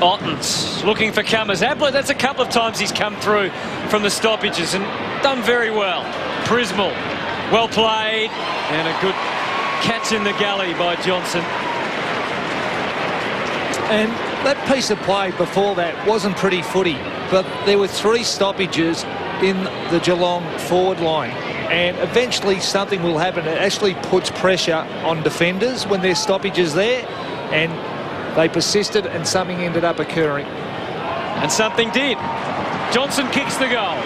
Ottens looking for comers. Ablett, that's a couple of times he's come through from the stoppages and done very well. Prismal, well played, and a good catch in the gully by Johnson. And that piece of play before that wasn't pretty footy, but there were 3 stoppages in the Geelong forward line, and eventually something will happen. It actually puts pressure on defenders when there's stoppages there, and they persisted and something ended up occurring. And something did. Johnson kicks the goal.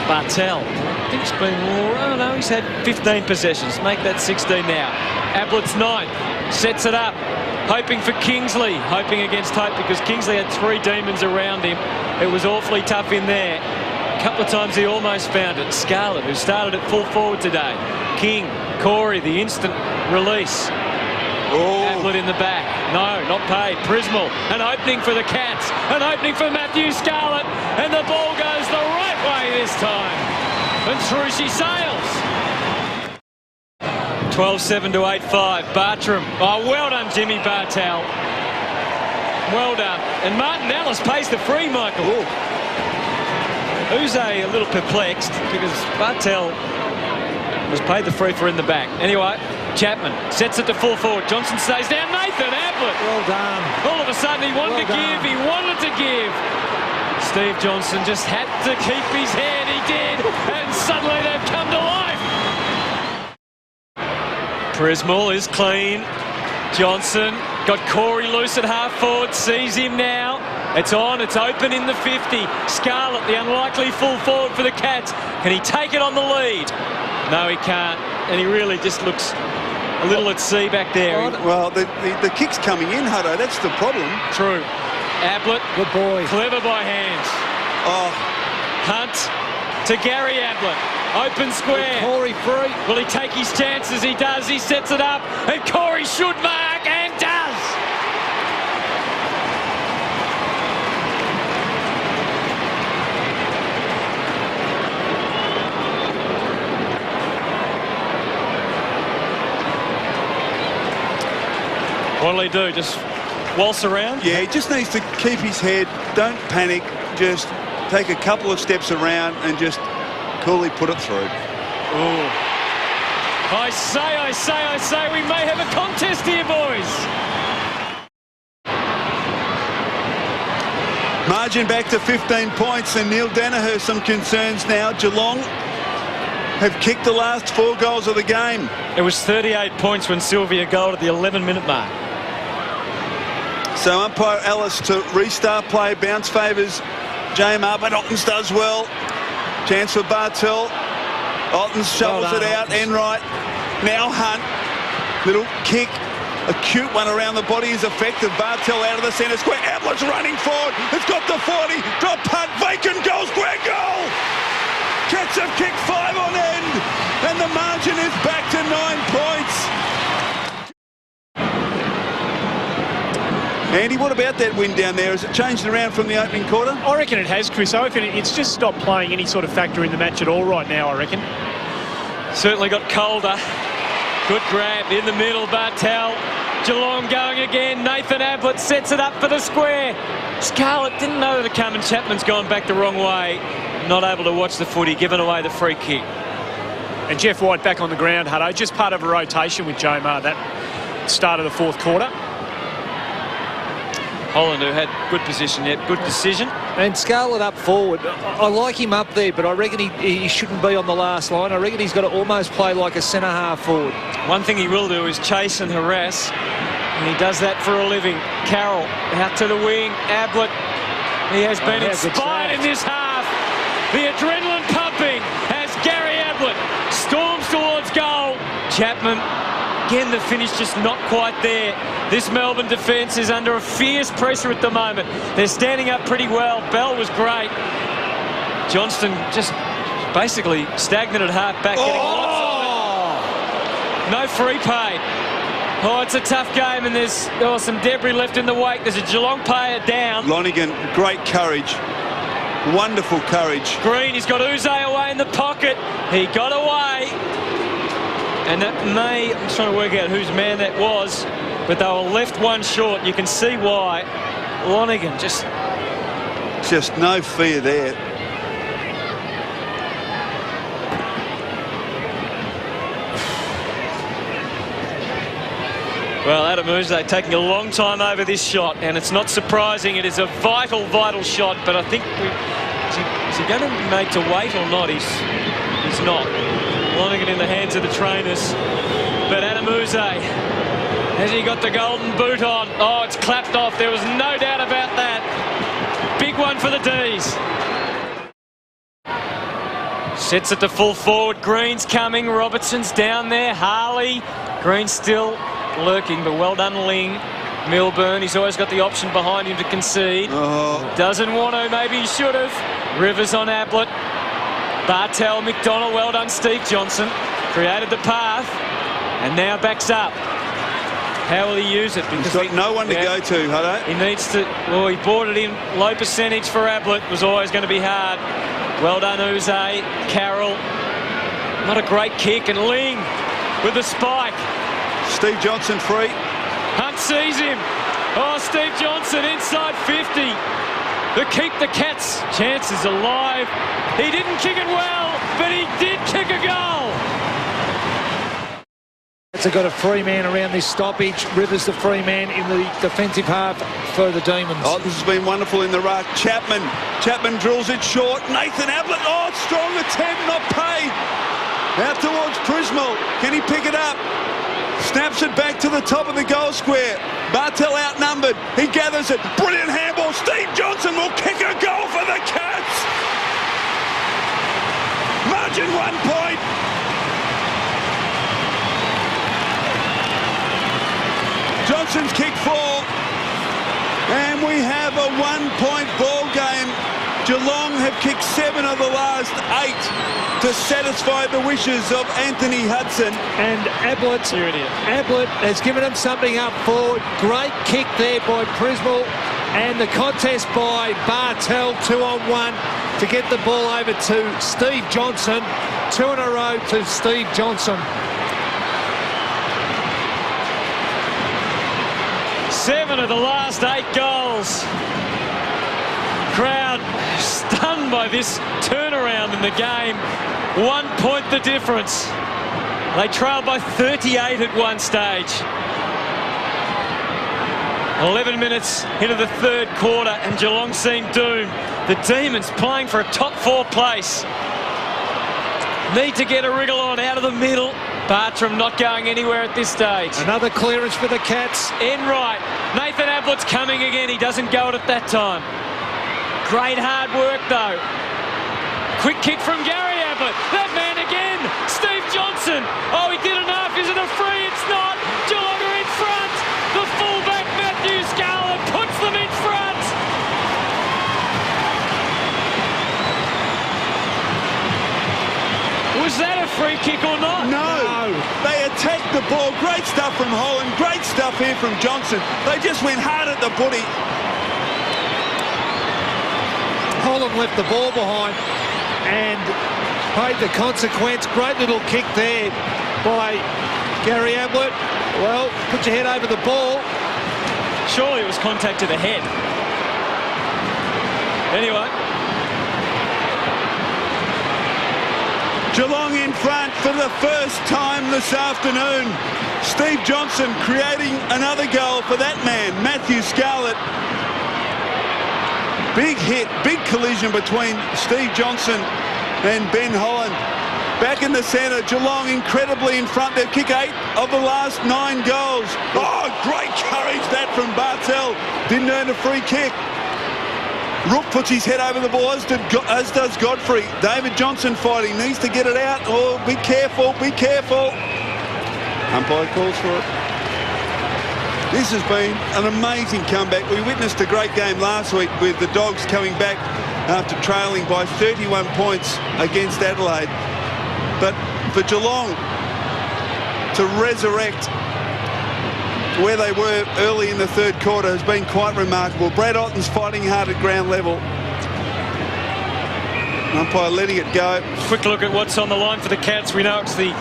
Bartel, I think he's been more, I don't know, he's had 15 possessions. Make that 16 now. Ablett's 9, sets it up, hoping for Kingsley, hoping against hope because Kingsley had 3 demons around him. It was awfully tough in there. A couple of times he almost found it. Scarlett, who started at full forward today. King, Corey, the instant release. Ablett in the back. No, not paid. Prismal, an opening for the Cats. An opening for Matthew Scarlett. And the ball goes the right way this time. And through she sails. 12-7 to 8-5. Bartram. Oh, well done, Jimmy Bartel. Well done. And Martin Ellis pays the free, Michael. Who's a little perplexed because Bartel was paid the free for in the back. Anyway, Chapman sets it to full forward. Johnson stays down. Nathan Ablett. Well done. All of a sudden he wanted to give. He wanted to give. Steve Johnson just had to keep his head. He did. And suddenly they've come to life. Prismal is clean. Johnson got Corey loose at half forward. Sees him now. It's on. It's open in the 50. Scarlett, the unlikely full forward for the Cats. Can he take it on the lead? No, he can't. And he really just looks a little at sea back there. Well, the kick's coming in, Hutto. That's the problem. True. Ablett. Good boy. Clever by hands. Oh. Hunt to Gary Ablett. Open square. Corey free. Will he take his chances? He does. He sets it up. And Corey should mark and does. What'll he do? Just waltz around? Yeah, he just needs to keep his head. Don't panic. Just take a couple of steps around and just coolly put it through. Ooh. I say, we may have a contest here, boys. Margin back to 15 points, and Neil Danaher some concerns now. Geelong have kicked the last 4 goals of the game. It was 38 points when Sylvia goaled at the 11-minute mark. So umpire Ellis to restart play. Bounce favours Jamar, but Ottens does well. Chance for Bartel. Ottens shovels it out. Enright. Now Hunt. Little kick. A cute one around the body is effective. Bartel out of the centre square. Ablett's running forward. It's got the 40. Drop punt. Vacant goal. Square goal. Cats have kicked 5 on end. And the margin is back to 9 points. Andy, what about that win down there? Has it changed around from the opening quarter? I reckon it has, Chris. I reckon it's just stopped playing any sort of factor in the match at all right now, I reckon. Certainly got colder. Good grab in the middle. Bartel. Geelong going again. Nathan Ablett sets it up for the square. Scarlett didn't know to come, and Chapman's gone back the wrong way. Not able to watch the footy, giving away the free kick. And Jeff White back on the ground, Hutto. Just part of a rotation with Jomar that start of the 4th quarter. Holland, who had good position yet, good decision. And Scarlett up forward. I like him up there, but I reckon he shouldn't be on the last line. I reckon he's got to almost play like a centre-half forward. One thing he will do is chase and harass, and he does that for a living. Carroll out to the wing. Ablett, he has been inspired in this half. The adrenaline pumping as Gary Ablett storms towards goal. Chapman, again, the finish just not quite there. This Melbourne defence is under a fierce pressure at the moment. They're standing up pretty well. Bell was great. Johnston just basically stagnant at half back. No free pay. Oh, it's a tough game, and there's some debris left in the wake. There's a Geelong player down. Lonigan, great courage. Wonderful courage. Green, he's got Uze away in the pocket. He got away. And that I'm trying to work out whose man that was. but they were left one short. You can see why. Lonergan just no fear there. Well, Adam Uze taking a long time over this shot, and it's not surprising. It is a vital, vital shot, but I think is he going to be made to wait or not? He's not. Lonergan in the hands of the trainers. But Adam Uze, has he got the golden boot on? Oh, it's clapped off. There was no doubt about that. Big one for the Dees. Sets it to full forward. Green's coming. Robertson's down there. Harley. Green still lurking, but well done, Ling. Melbourne, he's always got the option behind him to concede. Doesn't want to, maybe he should have. Rivers on Ablett. Bartel, McDonald, well done, Steve Johnson. Created the path, and now backs up. How will he use it? Because he's got no one to go to, Hutto. He needs to, well, he brought it in. Low percentage for Ablett. Was always going to be hard. Well done, Uze. Carroll. Not a great kick, and Ling with the spike. Steve Johnson free. Hunt sees him. Oh, Steve Johnson inside 50. The Cats chances alive. He didn't kick it well, but he did kick a goal. They've got a free man around this stoppage. Rivers the free man in the defensive half for the Demons. Ottens has been wonderful in the ruck. Chapman drills it short. Nathan Ablett. Oh, strong attempt, not paid. Out towards Prismal. Can he pick it up? Snaps it back to the top of the goal square. Bartel outnumbered. He gathers it. Brilliant handball. Steve Johnson will kick a goal for the Cats. Margin 1 point. Johnson's kick 4. And we have a 1-point ball game. Geelong have kicked 7 of the last 8 to satisfy the wishes of Anthony Hudson. And Ablett has given him something up forward. Great kick there by Prismal. And the contest by Bartel, 2-on-1 to get the ball over to Steve Johnson. 2 in a row to Steve Johnson. 7 of the last 8 goals. Crowd stunned by this turnaround in the game. 1 point the difference. They trailed by 38 at one stage. 11 minutes into the third quarter and Geelong seem doomed. The Demons playing for a top 4 place. Need to get a wriggle on out of the middle. Bartram not going anywhere at this stage. Another clearance for the Cats. Enright. Nathan Ablett's coming again. He doesn't go it at that time. Great hard work though. Quick kick from Gary Ablett. That man again. Steve Johnson. Oh, he did enough. Is it a free? It's not. Geelong are in front. The fullback Matthew Scarlett puts them in front. Was that a free kick or not? No. They attacked the ball. Great stuff from Holland. Great stuff here from Johnson. They just went hard at the booty. Holland left the ball behind and paid the consequence. Great little kick there by Gary Ablett. Well, put your head over the ball. Surely it was contact to the head. Anyway. Geelong in front for the first time this afternoon. Steve Johnson creating another goal for that man, Matthew Scarlett. Big hit, big collision between Steve Johnson and Ben Holland. Back in the centre, Geelong incredibly in front. They've kicked 8 of the last 9 goals. Oh, great courage that from Bartel. Didn't earn a free kick. Rook puts his head over the ball, as does Godfrey. David Johnson fighting, needs to get it out. Oh, be careful, be careful. Umpire calls for it. This has been an amazing comeback. We witnessed a great game last week with the Dogs coming back after trailing by 31 points against Adelaide. But for Geelong to resurrect where they were early in the third quarter has been quite remarkable. Brad Otten's fighting hard at ground level. Umpire letting it go. Quick look at what's on the line for the Cats. We know it's the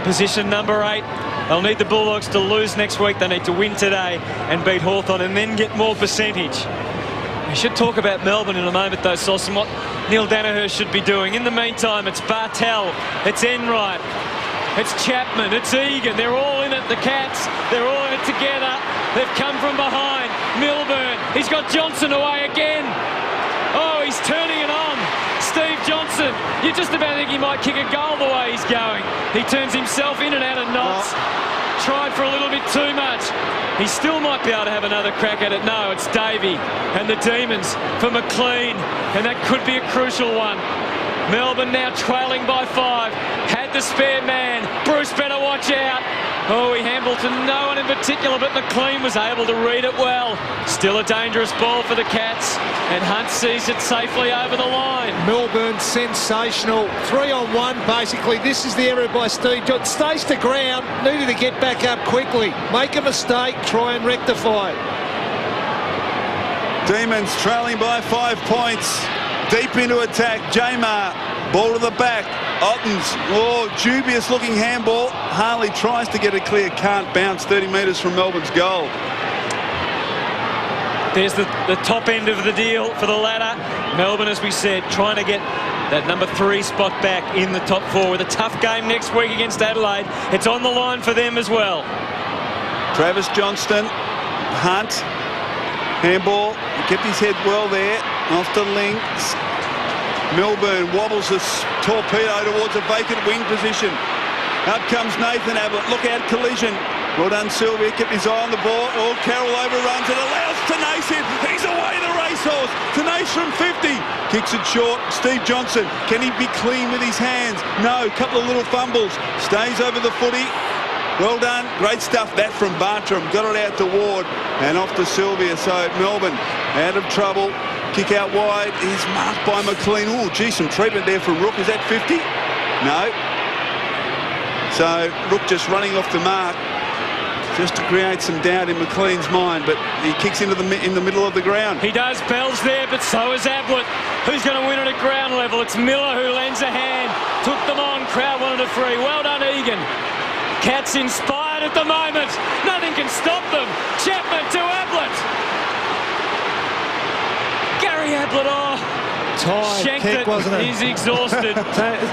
position number 8. They'll need the Bulldogs to lose next week. They need to win today and beat Hawthorn and then get more percentage. We should talk about Melbourne in a moment, though, Sauce, and what Neil Danaher should be doing. In the meantime, it's Bartel, it's Enright, it's Chapman, it's Egan. They're all in it, the Cats. They're all in it together. They've come from behind. Milburn, he's got Johnson away again. Oh, he's turning it on. Steve Johnson, you just about think he might kick a goal the way he's going. He turns himself in and out of knots. Tried for a little bit too much. He still might be able to have another crack at it. No, it's Davey and the Demons for McLean, and that could be a crucial one. Melbourne now trailing by 5. Had the spare man. Bruce better watch out. Oh, he handled to no one in particular, but McLean was able to read it well. Still a dangerous ball for the Cats, and Hunt sees it safely over the line. Melbourne sensational. 3-on-1 basically. This is the area by Steve Johnson. Stays to ground. Needed to get back up quickly. Make a mistake. Try and rectify it. Demons trailing by 5 points. Deep into attack. Jamar. Ball to the back. Ottens. Dubious looking handball. Harley tries to get it clear. Can't bounce 30 metres from Melbourne's goal. There's the top end of the deal for the ladder. Melbourne, as we said, trying to get that number 3 spot back in the top 4 with a tough game next week against Adelaide. It's on the line for them as well. Travis Johnston. Hunt. Handball. He kept his head well there. Off to Links. Melbourne wobbles a torpedo towards a vacant wing position. Up comes Nathan Ablett. Look out, collision. Well done, Sylvia. Kept his eye on the ball. Carroll overruns it. Allows Tenace in. He's away the racehorse. Tenace from 50. Kicks it short. Steve Johnson. Can he be clean with his hands? No. Couple of little fumbles. Stays over the footy. Well done. Great stuff. That from Bartram. Got it out to Ward. And off to Sylvia. So Melbourne out of trouble. Kick out wide is marked by McLean. Oh, gee, some treatment there from Rook. Is that 50? No. So Rook just running off the mark just to create some doubt in McLean's mind, but he kicks into in the middle of the ground. He does. Bell's there, but so is Ablett. Who's going to win it at ground level? It's Miller who lends a hand. Took them on. Crowd wanted a free. Well done, Egan. Cats inspired at the moment. Nothing can stop them. Chapman to Ablett. Gary Ablett, Tired shanked kick, it. wasn't it? He's exhausted.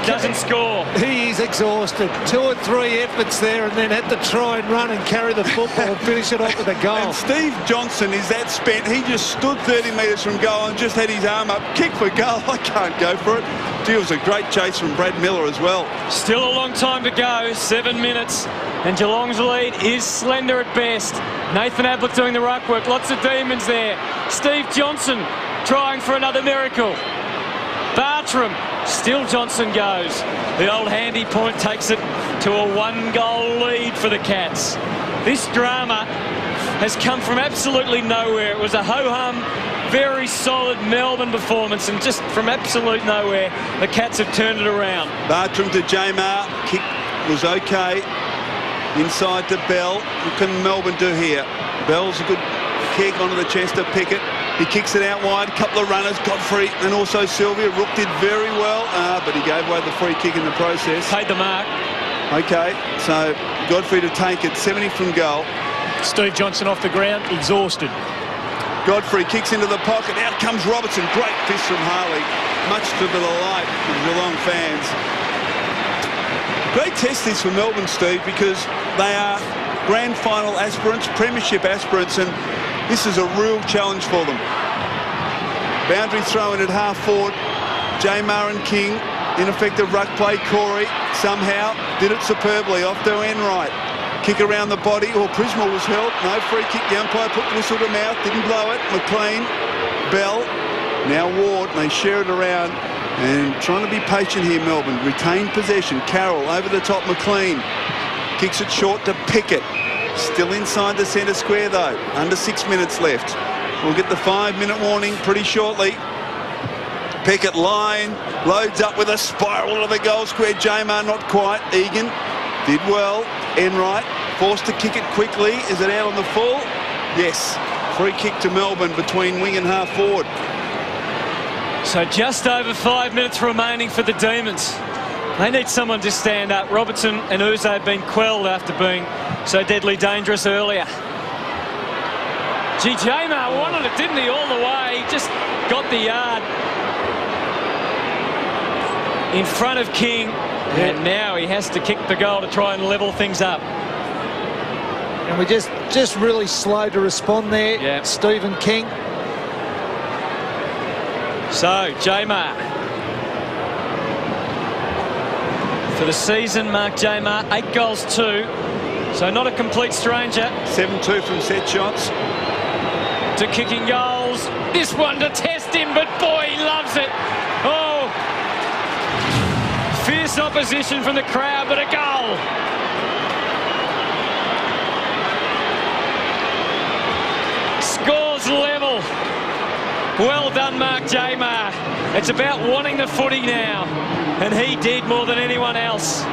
Doesn't score. He is exhausted. 2 or 3 efforts there, and then had to try and run and carry the football and finish it off with a goal. And Steve Johnson is that spent. He just stood 30 metres from goal and just had his arm up. Kick for goal. I can't go for it. It was a great chase from Brad Miller as well. Still a long time to go. 7 minutes. And Geelong's lead is slender at best. Nathan Ablett doing the ruck work. Lots of Demons there. Steve Johnson trying for another miracle. Bartram. Still Johnson goes. The old handy point takes it to a 1-goal lead for the Cats. This drama has come from absolutely nowhere. It was a ho-hum, very solid Melbourne performance, and just from absolute nowhere, the Cats have turned it around. Bartram to Jamar. Kick was okay. Inside to Bell. What can Melbourne do here? Bell's a good kick onto the chest of Pickett. He kicks it out wide. A couple of runners, Godfrey and also Sylvia. Rook did very well, but he gave away the free kick in the process. Paid the mark. Okay, so Godfrey to take it. 70 from goal. Steve Johnson off the ground, exhausted. Godfrey kicks into the pocket. Out comes Robertson. Great fist from Harley. Much to the delight of Geelong fans. Great test this for Melbourne, Steve, because they are grand final aspirants, premiership aspirants, and this is a real challenge for them. Boundary throw in at half forward. Jamar and King. Ineffective ruck play. Corey somehow did it superbly. Off to Enright. Kick around the body. Prismal was held. No free kick. The umpire put the whistle to mouth. Didn't blow it. McLean. Bell. Now Ward. And they share it around. And trying to be patient here, Melbourne. Retain possession. Carroll over the top. McLean. Kicks it short to Pickett. Still inside the centre square, though. Under 6 minutes left. We'll get the 5-minute warning pretty shortly. Pickett line. Loads up with a spiral to the goal square. Jamar not quite. Egan did well. Enright forced to kick it quickly. Is it out on the full? Yes. Free kick to Melbourne between wing and half forward. So just over 5 minutes remaining for the Demons. They need someone to stand up. Robertson and Uzo have been quelled after being so deadly dangerous earlier. Gee, Jamar wanted it, didn't he, all the way? Just got the yard in front of King, and now he has to kick the goal to try and level things up. And we just really slow to respond there, Yeah. Stephen King. So, Jamar. For the season, Mark Jamar, 8 goals, 2. So not a complete stranger 7-2 from set shots. to kicking goals. This one to test him, but boy, he loves it. Oh, fierce opposition from the crowd, but a goal. Scores level. Well done, Mark Jamar. It's about wanting the footy now, and he did more than anyone else.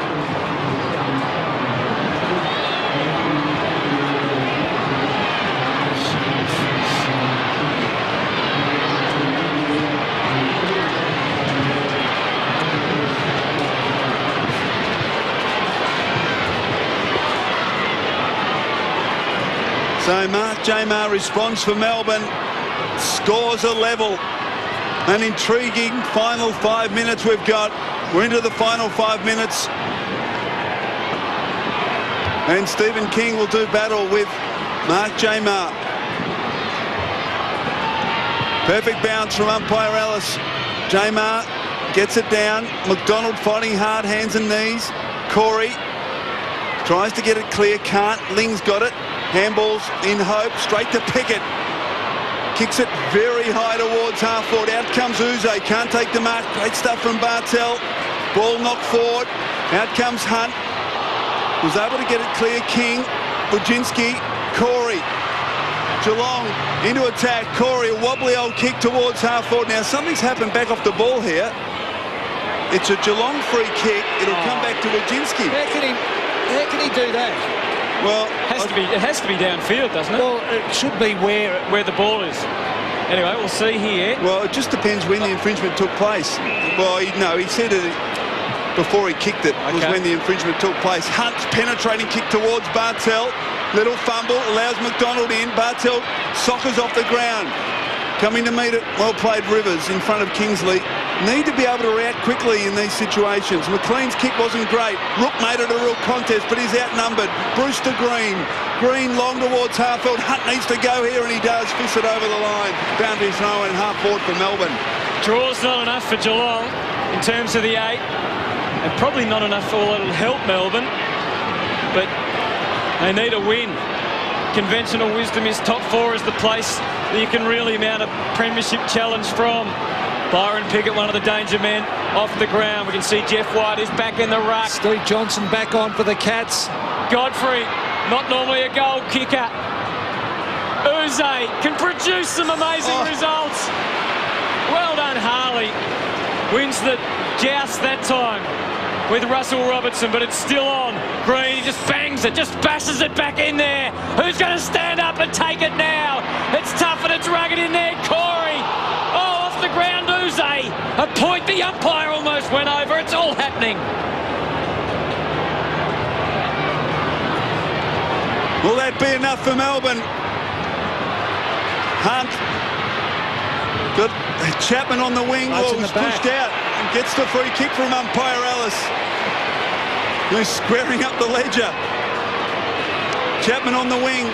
So Mark Jamar responds for Melbourne. Scores a level. An intriguing final 5 minutes we've got. We're into the final 5 minutes. And Stephen King will do battle with Mark Jamar. Perfect bounce from umpire Ellis. Jamar gets it down. McDonald fighting hard, hands and knees. Corey tries to get it clear, can't. Ling's got it. Handballs in hope, straight to Pickett. Kicks it very high towards half forward. Out comes Uze, can't take the mark. Great stuff from Bartel. Ball knocked forward. Out comes Hunt. Was able to get it clear. King, Budzinski, Corey. Geelong into attack. Corey, a wobbly old kick towards half forward. Now something's happened back off the ball here. It's a Geelong free kick. It'll come back to Budzinski. How can he do that? Well, It has to be downfield, doesn't it? Well, it should be where Where the ball is. Anyway, we'll see here. well, it just depends when the infringement took place. Well, he said it before he kicked it was Okay. when the infringement took place. Hunt's penetrating kick towards Bartel. Little fumble, allows McDonald in. Bartel soccers off the ground. Coming to meet it, well played Rivers in front of Kingsley. Need to be able to react quickly in these situations. McLean's kick wasn't great. Rook made it a real contest, but he's outnumbered. Brewster Green. Green long towards half-field. Hunt needs to go here, and he does. Fish it over the line. Boundary throw and half-forward for Melbourne. Draw's not enough for Geelong in terms of the 8, and probably not enough for all it'll help Melbourne, but they need a win. Conventional wisdom is top 4 is the place that you can really mount a premiership challenge from. Byron Pickett, one of the danger men, off the ground. We can see Jeff White is back in the ruck. Steve Johnson back on for the Cats. Godfrey, not normally a goal kicker. Uze can produce some amazing results. Well done, Harley. Wins the joust that time with Russell Robertson, but it's still on. Green, he just bangs it, just bashes it back in there. Who's going to stand up and take it now? It's tough and it's rugged in there. Corey. Oh, off the ground, Uze. A point the umpire almost went over. It's all happening. Will that be enough for Melbourne? Hunt. Got Chapman on the wing. That's Oh, in the was pushed out and gets the free kick from umpire Ellis, who's squaring up the ledger. Chapman on the wing.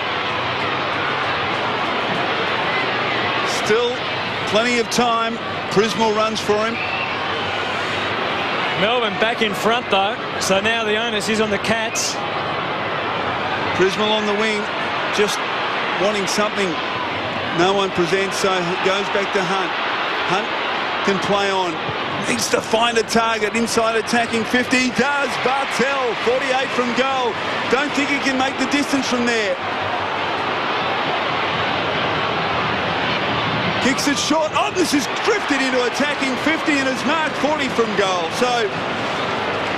Still plenty of time. Prismal runs for him. Melbourne back in front though, so now the onus is on the Cats. Prismal on the wing, just wanting something. No one presents, so it goes back to Hunt. Hunt can play on. Needs to find a target. Inside attacking 50. He does. Bartel, 48 from goal. Don't think he can make the distance from there. Kicks it short. Oh, this is drifted into attacking 50 and is marked 40 from goal. So,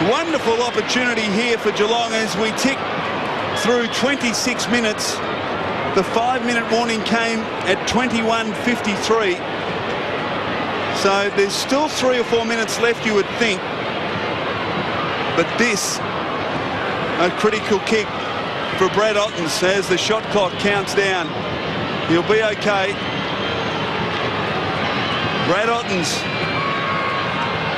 wonderful opportunity here for Geelong as we tick through 26 minutes. The 5-minute warning came at 21:53. So there's still 3 or 4 minutes left, you would think. But this, a critical kick for Brad Ottens as the shot clock counts down. He'll be okay. Brad Ottens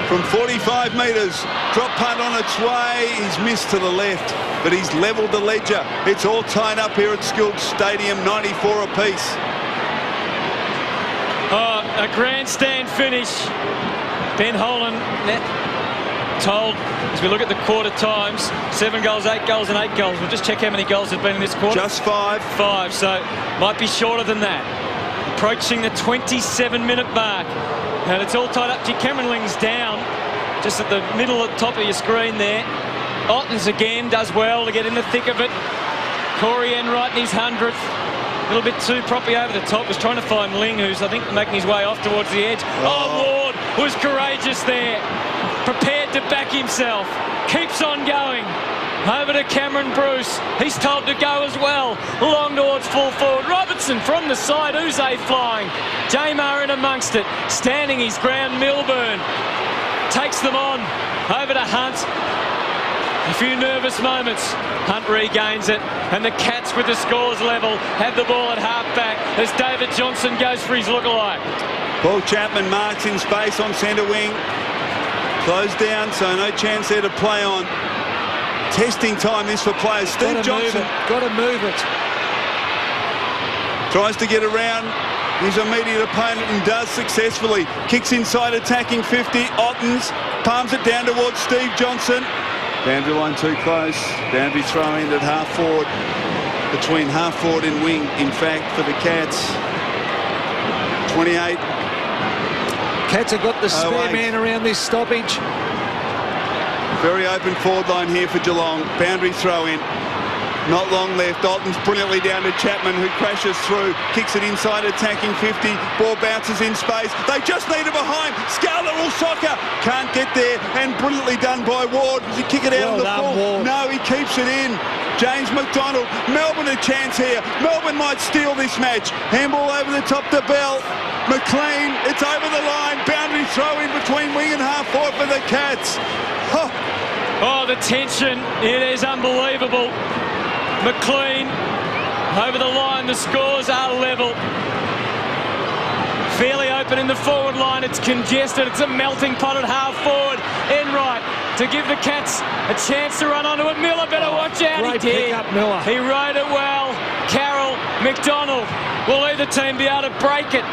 from 45 metres. Drop punt on its way. He's missed to the left, but he's levelled the ledger. It's all tied up here at Skills Stadium, 94 apiece. Oh, a grandstand finish. Ben Holland told, as we look at the quarter times, 7 goals, 8 goals and 8 goals. We'll just check how many goals have been in this quarter. Just 5. 5, so might be shorter than that. Approaching the 27-minute mark. And it's all tied up. Cameron Ling's down, just at the middle at the top of your screen there. Ottens again does well to get in the thick of it. Corey Enright in his 100th. A little bit too proppy over the top. Was trying to find Ling, who's, I think, making his way off towards the edge. Oh, Ward was courageous there. Prepared to back himself. Keeps on going. Over to Cameron Bruce. He's told to go as well. Long towards full forward. Robertson from the side. Uze flying. Jamar in amongst it. Standing his ground. Melbourne takes them on. Over to Hunt. A few nervous moments. Hunt regains it. And the Cats with the scores level have the ball at half-back as David Johnson goes for his lookalike. Paul Chapman marks in space on centre wing. Closed down, so no chance there to play on. Testing time this for players. Steve Johnson. Got to move it. Tries to get around his immediate opponent and does successfully. Kicks inside attacking 50. Ottens palms it down towards Steve Johnson. Boundary line too close. Boundary throw in at half forward. Between half forward and wing, in fact, for the Cats. 28. Cats have got the spare man around this stoppage. Very open forward line here for Geelong. Boundary throw in. Not long left. Ottens brilliantly down to Chapman, who crashes through. Kicks it inside attacking 50. Ball bounces in space. They just need it behind. Scarlett will soccer. Can't get there. And brilliantly done by Ward. Does he kick it out of the full? Ward. No, he keeps it in. James McDonald. Melbourne a chance here. Melbourne might steal this match. Handball over the top to Bell. McLean. It's over the line. Boundary throw in between wing and half forward for the Cats. Oh, the tension. It is unbelievable. McLean over the line. The scores are level. Fairly open in the forward line. It's congested. It's a melting pot at half forward. Enright to give the Cats a chance to run onto it. Miller better watch out. Great He did. pick up, Miller. He rode it well. Carroll, McDonald. Will either team be able to break it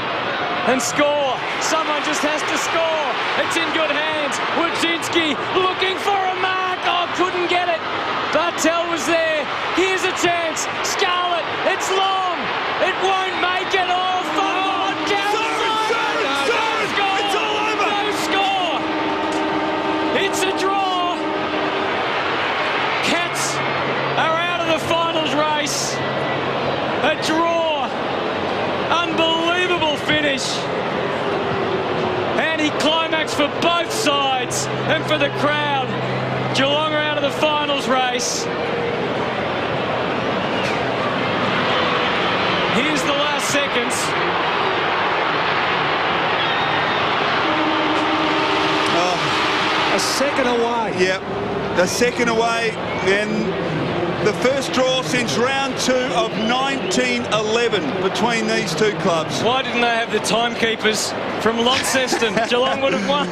and score? Someone just has to score. It's in good hands. Wojcinski looking for a mark. Oh, couldn't get it. Bartel was there. Here's a chance. Scarlett. It's long. It won't make it. Oh, forward. It's all over. No score. It's a draw. Cats are out of the finals race. A draw. Unbelievable finish. Anti-climax for both sides and for the crowd. Geelong are out of the finals race. Here's the last seconds. A second away. Yep, a second away, and the first draw since round 2 of 1911 between these two clubs. Why didn't they have the timekeepers from Launceston? Geelong would have won.